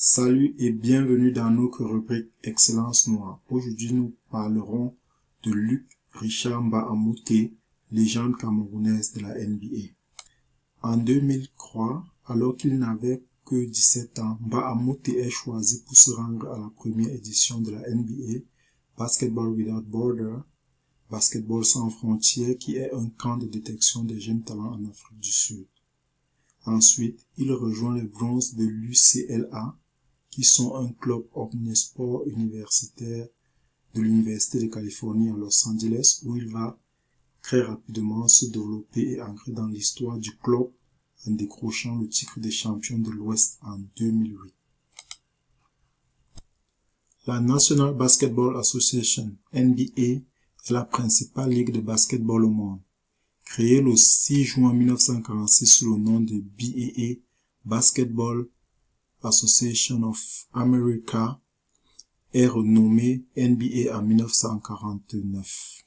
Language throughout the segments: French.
Salut et bienvenue dans notre rubrique Excellence Noire. Aujourd'hui, nous parlerons de Luc Richard Mbah a Moute, légende camerounaise de la NBA. En 2003, alors qu'il n'avait que 17 ans, Mbah a Moute est choisi pour se rendre à la première édition de la NBA, Basketball Without Borders, Basketball sans frontières, qui est un camp de détection des jeunes talents en Afrique du Sud. Ensuite, il rejoint les Browns de l'UCLA, qui sont un club omnisport universitaire de l'Université de Californie à Los Angeles, où il va très rapidement se développer et entrer dans l'histoire du club en décrochant le titre de champion de l'Ouest en 2008. La National Basketball Association, NBA, est la principale ligue de basketball au monde. Créée le 6 juin 1946 sous le nom de BAA, Basketball Association of America, est renommée NBA en 1949.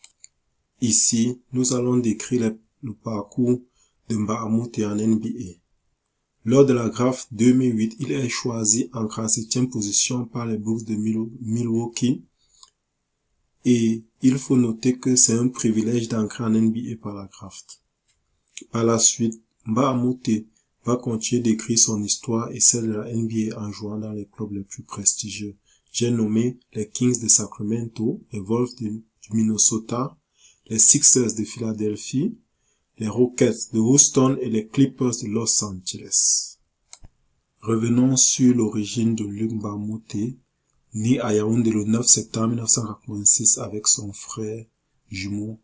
Ici, nous allons décrire le parcours de Mbah a Moute en NBA. Lors de la draft 2008, il est choisi en 47e position par les Bucks de Milwaukee. Et il faut noter que c'est un privilège d'entrer en NBA par la draft. Par la suite, Mbah a Moute va continuer d'écrire son histoire et celle de la NBA en jouant dans les clubs les plus prestigieux. J'ai nommé les Kings de Sacramento, les Wolves du Minnesota, les Sixers de Philadelphie, les Rockets de Houston et les Clippers de Los Angeles. Revenons sur l'origine de Luc Mbah a Moute, né à Yaoundé le 9 septembre 1986 avec son frère jumeau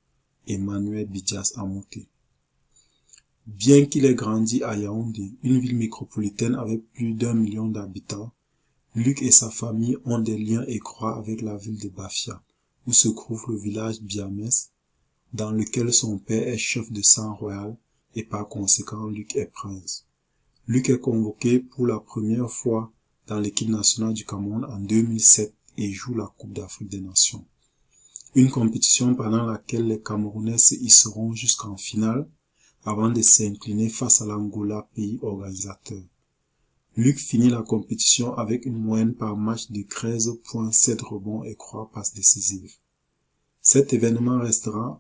Emmanuel Bidias a Moute. Bien qu'il ait grandi à Yaoundé, une ville métropolitaine avec plus d'1 million d'habitants, Luc et sa famille ont des liens étroits avec la ville de Bafia, où se trouve le village Biamès, dans lequel son père est chef de sang royal et par conséquent Luc est prince. Luc est convoqué pour la première fois dans l'équipe nationale du Cameroun en 2007 et joue la Coupe d'Afrique des Nations. Une compétition pendant laquelle les Camerounais se hisseront jusqu'en finale avant de s'incliner face à l'Angola, pays organisateur. Luc finit la compétition avec une moyenne par match de 13,7 rebonds et 3 passes décisives. Cet événement restera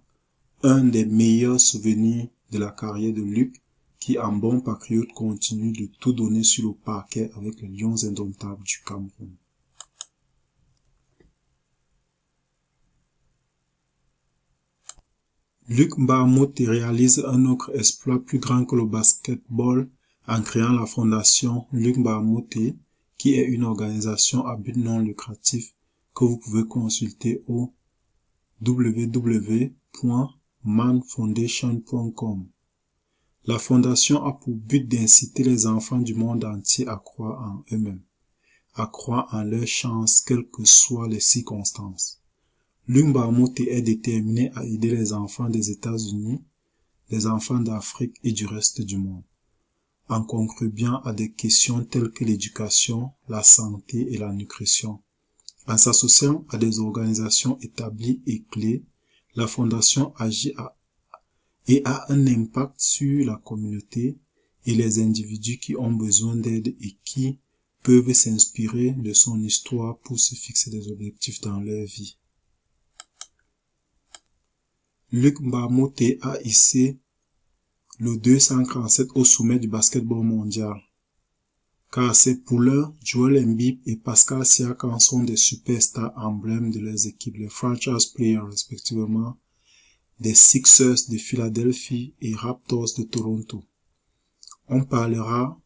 un des meilleurs souvenirs de la carrière de Luc, qui en bon patriote continue de tout donner sur le parquet avec les Lions indomptables du Cameroun. Luc Mbah a Moute réalise un autre exploit plus grand que le basketball en créant la fondation Luc Mbah a Moute, qui est une organisation à but non lucratif que vous pouvez consulter au www.manfoundation.com. La fondation a pour but d'inciter les enfants du monde entier à croire en eux-mêmes, à croire en leurs chances, quelles que soient les circonstances. Luc Mbah a Moute est déterminé à aider les enfants des États-Unis, les enfants d'Afrique et du reste du monde, en contribuant à des questions telles que l'éducation, la santé et la nutrition. En s'associant à des organisations établies et clés, la Fondation agit et a un impact sur la communauté et les individus qui ont besoin d'aide et qui peuvent s'inspirer de son histoire pour se fixer des objectifs dans leur vie. Luc Mbah a Moute a hissé le 247 au sommet du basketball mondial, car ses poulains Joel Embiid et Pascal Siakam sont des superstars emblèmes de leurs équipes, les franchise players respectivement des Sixers de Philadelphie et Raptors de Toronto. On parlera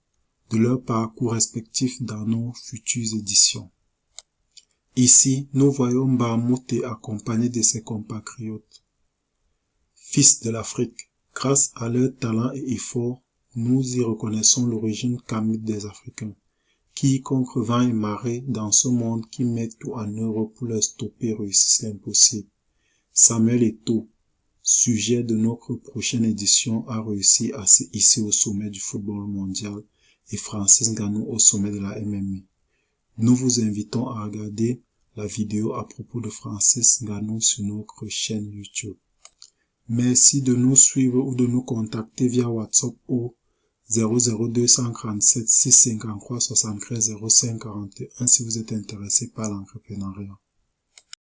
de leur parcours respectif dans nos futures éditions. Ici, nous voyons Mbah a Moute accompagné de ses compatriotes. Fils de l'Afrique, grâce à leur talent et effort, nous y reconnaissons l'origine kamite des Africains, qui, contre vent et marée, dans ce monde qui met tout en œuvre pour leur stopper, réussissent l'impossible. Samuel Eto'o, sujet de notre prochaine édition, a réussi à se hisser au sommet du football mondial et Francis Ngannou au sommet de la MMA. Nous vous invitons à regarder la vidéo à propos de Francis Ngannou sur notre chaîne YouTube. Merci de nous suivre ou de nous contacter via WhatsApp au 00247 653 73 05 41 si vous êtes intéressé par l'entrepreneuriat.